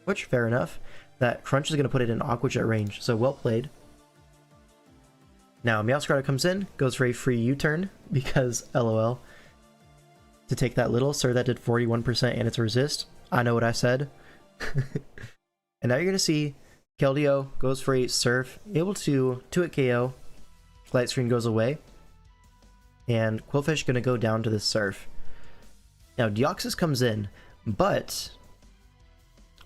[SPEAKER 1] Which, fair enough. That Crunch is going to put it in Aqua Jet range, so well played. Now, Meowscarada comes in, goes for a free U-turn, because LOL. To take that little, sir, that did 41% and it's resist. I know what I said. And now you're going to see Keldeo goes for a Surf, able to 2-hit KO. Light Screen goes away. And Qwilfish going to go down to the Surf. Now, Deoxys comes in, but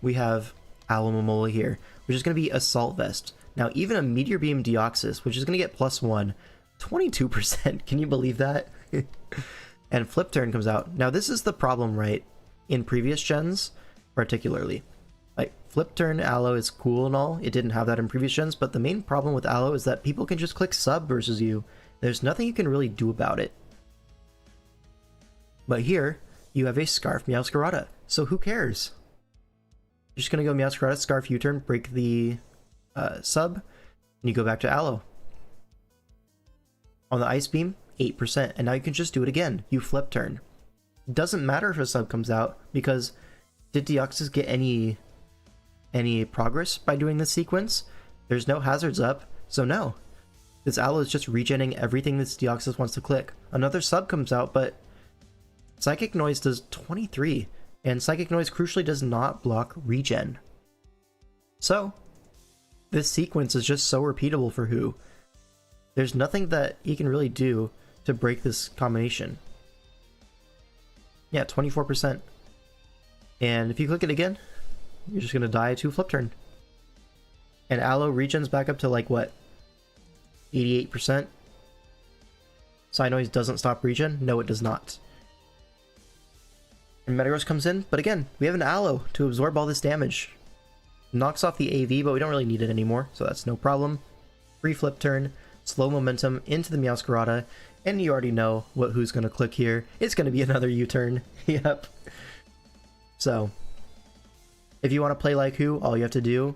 [SPEAKER 1] we have Alomomola here, which is going to be Assault Vest. Now, even a Meteor Beam Deoxys, which is going to get +1, 22%. Can you believe that? And Flip Turn comes out. Now, this is the problem, right? In previous gens, particularly. Like, Flip Turn Aloe is cool and all. It didn't have that in previous gens, but the main problem with Aloe is that people can just click sub versus you. There's nothing you can really do about it. But here, you have a Scarf Meowscarada, so who cares? You're just gonna go Meowscarada, Scarf U-turn, break the sub, and you go back to Aloe. On the Ice Beam, 8%, and now you can just do it again. You Flip Turn. Doesn't matter if a sub comes out, because did Deoxys get any progress by doing this sequence? There's no hazards up, so no. This Aloe is just regenning everything this Deoxys wants to click. Another sub comes out, but Psychic Noise does 23, and Psychic Noise crucially does not block regen. So, this sequence is just so repeatable for Who. There's nothing that he can really do to break this combination. Yeah, 24%. And if you click it again, you're just gonna die to Flip Turn. And Aloe regens back up to like what? 88%? Psynoise doesn't stop regen? No, it does not. And Metagross comes in, but again, we have an Aloe to absorb all this damage. Knocks off the AV, but we don't really need it anymore, so that's no problem. Free Flip Turn, slow momentum into the Meowscarada, and you already know who's going to click here. It's going to be another U-turn. Yep. So, if you want to play like Who, all you have to do,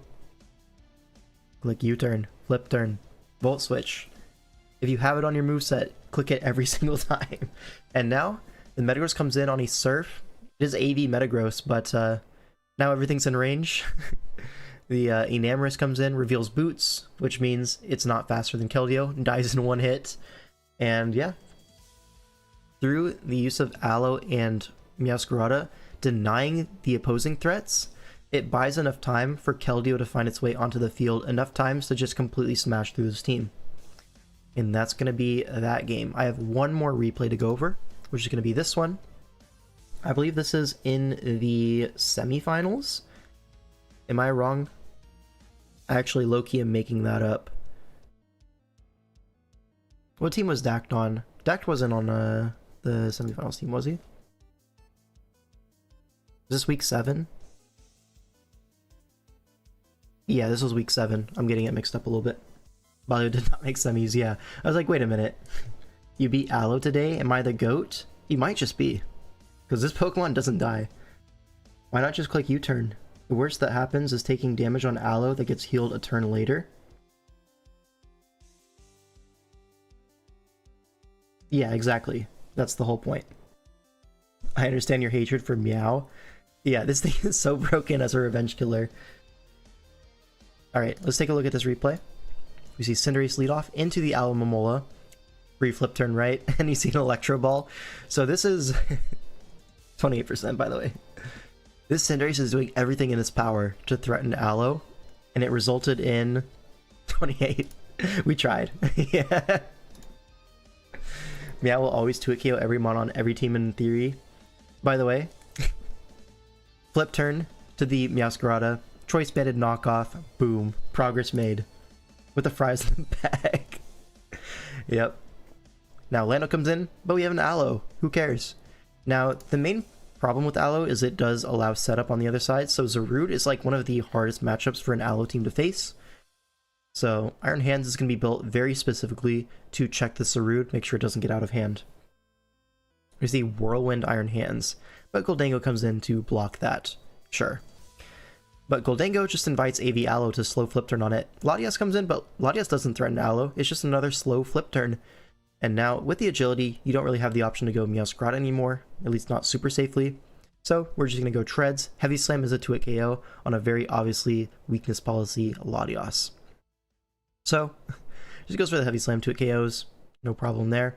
[SPEAKER 1] click U-turn, Flip Turn, Volt Switch. If you have it on your moveset, click it every single time. And now, the Metagross comes in on a Surf. It is AV Metagross, but now everything's in range. The Enamorous comes in, reveals Boots, which means it's not faster than Keldeo, dies in one hit. And yeah, through the use of Aloe and Meowscarada denying the opposing threats, it buys enough time for Keldeo to find its way onto the field enough times to just completely smash through this team. And that's going to be that game. I have one more replay to go over, which is going to be this one. I believe this is in the semifinals. Am I wrong? I actually low-key am making that up. What team was Dact on? Dact wasn't on the semifinals team, was he? Is this week 7? Yeah, this was week 7. I'm getting it mixed up a little bit. Baloo did not make semis, yeah. I was like, wait a minute. You beat Aloe today? Am I the GOAT? You might just be. Because this Pokemon doesn't die. Why not just click U-turn? The worst that happens is taking damage on Aloe that gets healed a turn later. Yeah, exactly. That's the whole point. I understand your hatred for Meow. Yeah, this thing is so broken as a revenge killer. Alright, let's take a look at this replay. We see Cinderace lead off into the Alomomola. Free Flip Turn right, and you see an Electro Ball. So this is 28% by the way. This Cinderace is doing everything in its power to threaten Aloe, and it resulted in 28. We tried. Yeah. Meow will always 2-hit KO every mon on every team in theory. By the way, Flip Turn to the Meowscarada, Choice Banded knockoff, boom, progress made. With the fries in the bag. Yep. Now Lando comes in, but we have an Aloe. Who cares? Now, the main problem with Aloe is it does allow setup on the other side, so Zarude is like one of the hardest matchups for an Aloe team to face. So Iron Hands is going to be built very specifically to check the Zarude, make sure it doesn't get out of hand. There's the Whirlwind Iron Hands, but Goldango comes in to block that. Sure. But Goldango just invites AV Aloe to slow Flip Turn on it. Latias comes in, but Latias doesn't threaten Aloe, it's just another slow Flip Turn. And now, with the agility, you don't really have the option to go Meowscarada anymore, at least not super safely. So we're just going to go Treads. Heavy Slam is a 2-hit KO on a very obviously weakness policy Latios. So just goes for the Heavy Slam, 2-hit KOs. No problem there.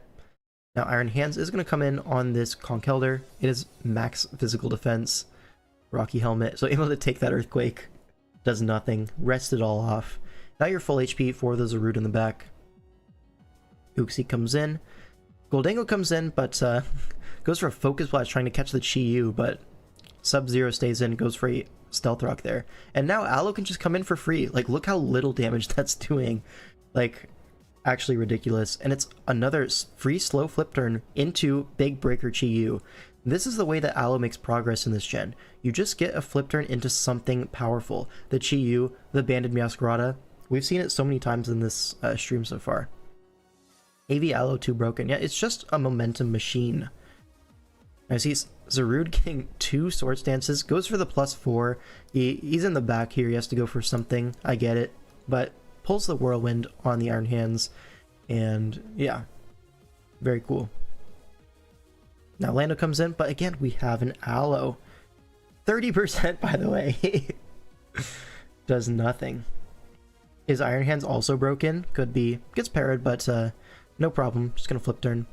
[SPEAKER 1] Now Iron Hands is going to come in on this Conkeldurr. It is max physical defense. Rocky Helmet. So able to take that Earthquake. Does nothing. Rest it all off. Now you're full HP for the Zarude in the back. Uxie comes in. Goldango comes in, but goes for a Focus Blast trying to catch the Chi-Yu, but Sub-Zero stays in, goes for a Stealth Rock there. And now Aloe can just come in for free. Like, look how little damage that's doing. Like, actually ridiculous. And it's another free slow flip turn into Big Breaker Chi-Yu. This is the way that Aloe makes progress in this gen. You just get a flip turn into something powerful. The Chi-Yu, the Banded Meowscarada. We've seen it so many times in this stream so far. AV Aloe 2 broken. Yeah, it's just a momentum machine. I see Zarude getting 2 Sword Stances. Goes for the +4. He's in the back here. He has to go for something. I get it. But pulls the Whirlwind on the Iron Hands. And yeah, very cool. Now Lando comes in, but again, we have an Aloe. 30% by the way. Does nothing. Is Iron Hands also broken? Could be. Gets parried, but no problem. Just gonna flip turn.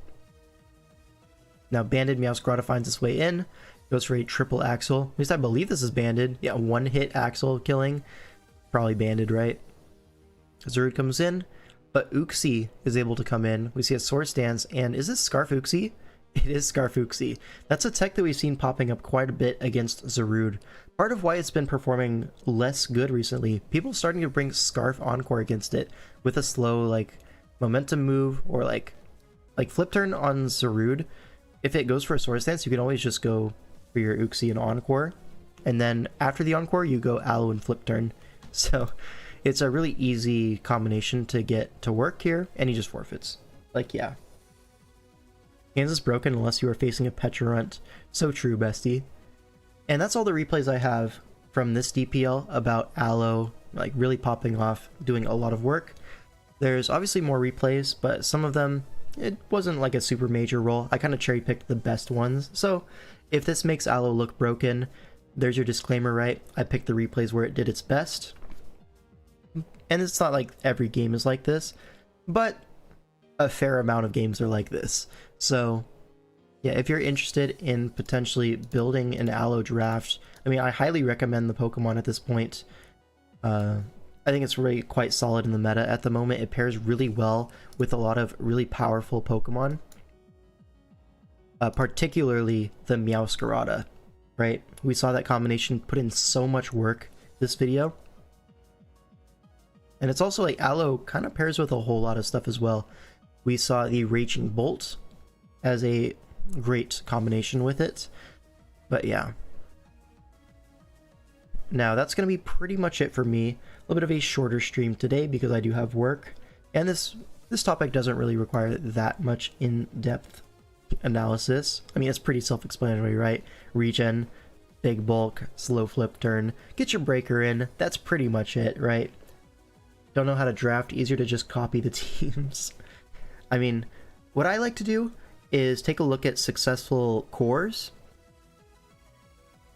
[SPEAKER 1] Now Banded Meowscarada finds its way in. Goes for a triple Axle. At least I believe this is banded. Yeah, 1-hit Axle killing. Probably banded, right? Zarude comes in, but Uxie is able to come in. We see a Sword Stance, and is this Scarf Uxie? It is Scarf Uxie. That's a tech that we've seen popping up quite a bit against Zarude. Part of why it's been performing less good recently, people starting to bring Scarf Encore against it with a slow, like, momentum move, or like flip turn on Zarude. If it goes for a Sword Stance, you can always just go for your Uxie and Encore, and then after the Encore, you go Aloe and flip turn. So it's a really easy combination to get to work here, and he just forfeits. Like, yeah. Hands is broken unless you are facing a Pecharunt. So true, bestie. And that's all the replays I have from this DPL about Aloe, like, really popping off, doing a lot of work. There's obviously more replays, but some of them, it wasn't like a super major role. I kind of cherry picked the best ones. So if this makes Aloe look broken, there's your disclaimer, right? I picked the replays where it did its best. And it's not like every game is like this, but a fair amount of games are like this. So yeah, if you're interested in potentially building an Aloe draft, I mean, I highly recommend the Pokemon at this point. I think it's really quite solid in the meta at the moment. It pairs really well with a lot of really powerful Pokemon. Particularly the Meowscarada, right? We saw that combination put in so much work this video. And it's also like Aloe kind of pairs with a whole lot of stuff as well. We saw the Raging Bolt as a great combination with it. But yeah. Now that's going to be pretty much it for me. A little bit of a shorter stream today because I do have work. And this topic doesn't really require that much in-depth analysis. I mean, it's pretty self-explanatory, right? Regen, big bulk, slow flip turn, get your breaker in. That's pretty much it, right? Don't know how to draft, easier to just copy the teams. I mean, what I like to do is take a look at successful cores,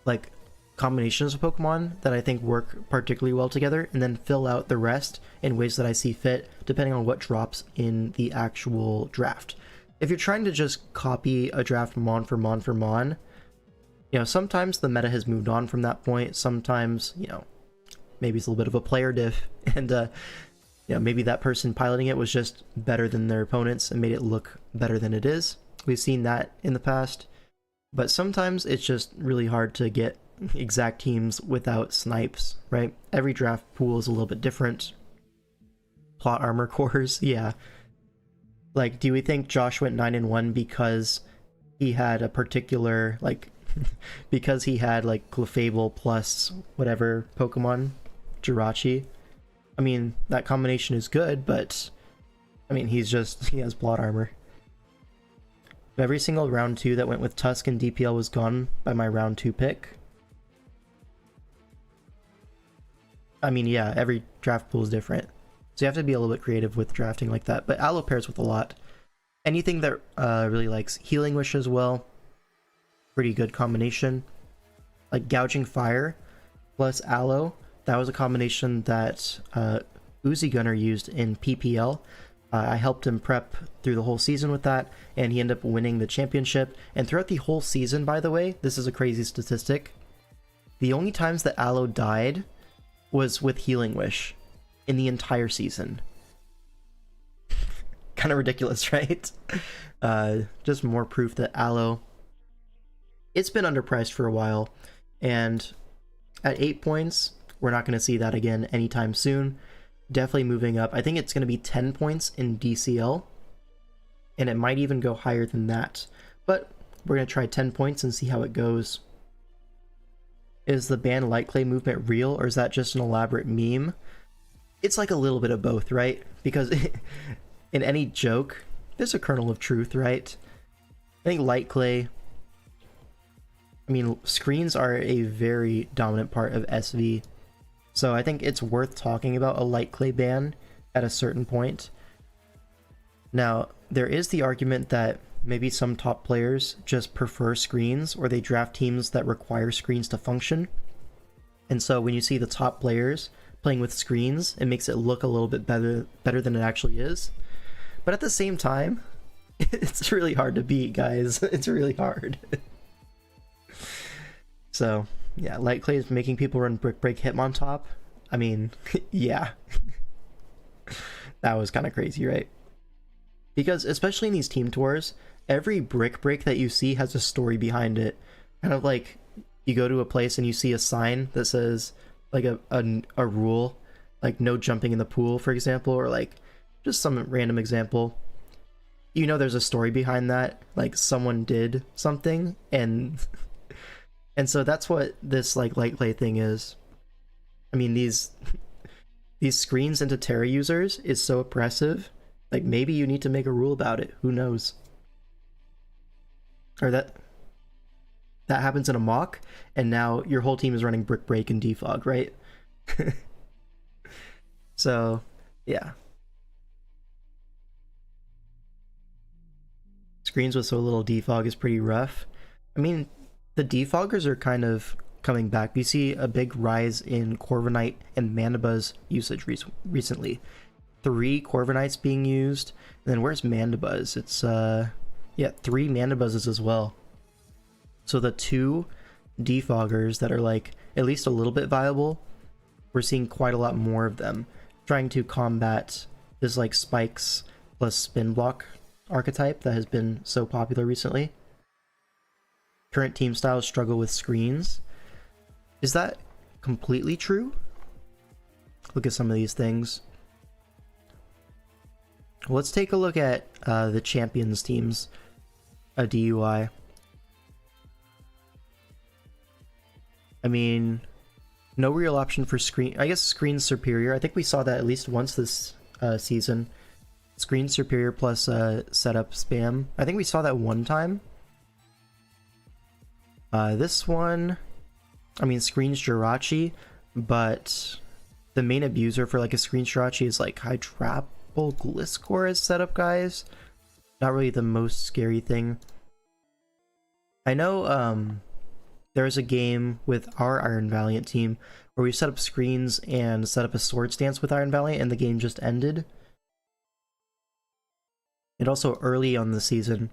[SPEAKER 1] like combinations of Pokemon that I think work particularly well together, and then fill out the rest in ways that I see fit, depending on what drops in the actual draft. If you're trying to just copy a draft mon for mon for mon, you know, sometimes the meta has moved on from that point. Sometimes, you know, maybe it's a little bit of a player diff, and you know, maybe that person piloting it was just better than their opponents and made it look better than it is. We've seen that in the past, but sometimes it's just really hard to get exact teams without snipes, right? Every draft pool is a little bit different. Plot armor cores, yeah. Like, do we think Josh went 9-1 because he had a particular, like, because he had, like, Clefable plus whatever Pokemon, Jirachi? I mean, that combination is good, but, I mean, he has plot armor. Every single round 2 that went with Tusk and DPL was gone by my round 2 pick. I mean, yeah, every draft pool is different. So you have to be a little bit creative with drafting like that. But Aloe pairs with a lot. Anything that really likes Healing Wish as well. Pretty good combination. like Gouging Fire plus Aloe. That was a combination that Uzi Gunner used in PPL. I helped him prep through the whole season with that, and he ended up winning the championship. And throughout the whole season, by the way, this is a crazy statistic, the only times that Aloe died was with Healing Wish in the entire season. Kind of ridiculous, right? Just more proof that Aloe, it's been underpriced for a while, and at 8 points, we're not going to see that again anytime soon. Definitely moving up. I think it's going to be 10 points in DCL, and it might even go higher than that. But we're going to try 10 points and see how it goes. Is the ban light clay movement real, or is that just an elaborate meme? It's like a little bit of both, right? Because in any joke, there's a kernel of truth, right? I think light clay, I mean, screens are a very dominant part of SV. So I think it's worth talking about a light clay ban at a certain point. Now, there is the argument that maybe some top players just prefer screens, or they draft teams that require screens to function. And so when you see the top players playing with screens, it makes it look a little bit better than it actually is. But at the same time, it's really hard to beat, guys. It's really hard. So yeah, light clay is making people run Brick Break Hitmontop. I mean, yeah. That was kind of crazy, right? Because especially in these team tours, every Brick Break that you see has a story behind it. Kind of like you go to a place and you see a sign that says like a rule, like no jumping in the pool, for example, or like just some random example. You know there's a story behind that, like someone did something, and so that's what this like light clay thing is. I mean, these screens into Terra users is so oppressive. Like maybe you need to make a rule about it. Who knows? Or that happens in a mock, and now your whole team is running Brick Break and Defog, right? So yeah. Screens with so little defog is pretty rough. I mean, the defoggers are kind of coming back. We see a big rise in Corviknight and Mandibuzz usage recently. 3 Corviknights being used. And then where's Mandibuzz? It's, yeah, 3 Mandibuzzes as well. So the 2 defoggers that are, like, at least a little bit viable, we're seeing quite a lot more of them. Trying to combat this, like, spikes plus spin block archetype that has been so popular recently. Current team styles struggle with screens. Is that completely true? Look at some of these things. Let's take a look at the champions teams, a DUI. I mean, no real option for screen. I guess screen's superior. I think we saw that at least once this season. Screen superior plus setup spam. I think we saw that one time. This one, I mean, screen's Jirachi, but the main abuser for like a screen Jirachi is like Hydrapple Gliscor as setup, guys. Not really the most scary thing. I know there's a game with our Iron Valiant team where we set up screens and set up a sword stance with Iron Valiant, and the game just ended. And also early on the season,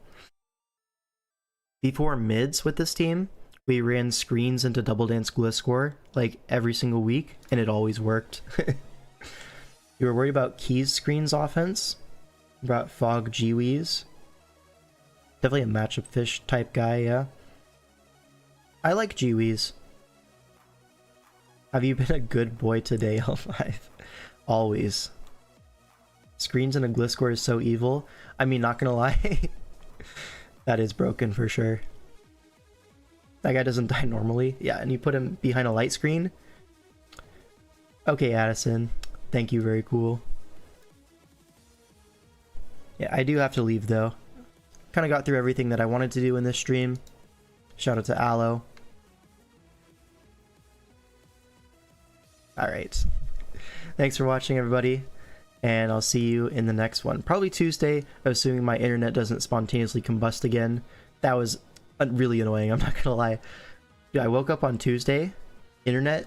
[SPEAKER 1] before mids with this team, we ran screens into Double Dance Gliscor like every single week, and it always worked. You were worried about Keys screens offense? About Fog Giwis? Definitely a matchup fish type guy, yeah. I like Giwis. Have you been a good boy today, L5? Always. Screens in a Gliscor is so evil. I mean, not gonna lie. That is broken for sure. That guy doesn't die normally. Yeah, and you put him behind a light screen. Okay, Addison. Thank you, very cool. Yeah, I do have to leave though. Kind of got through everything that I wanted to do in this stream. Shout out to Aloe. Alright. Thanks for watching, everybody. And I'll see you in the next one. Probably Tuesday, assuming my internet doesn't spontaneously combust again. That was really annoying, I'm not gonna lie. Dude, I woke up on Tuesday, internet,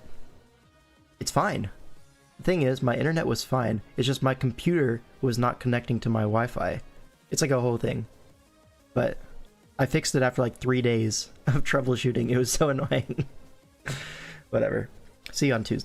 [SPEAKER 1] it's fine. The thing is, my internet was fine. It's just my computer was not connecting to my Wi-Fi. It's like a whole thing. But I fixed it after like 3 days of troubleshooting. It was so annoying. Whatever. See you on Tuesday.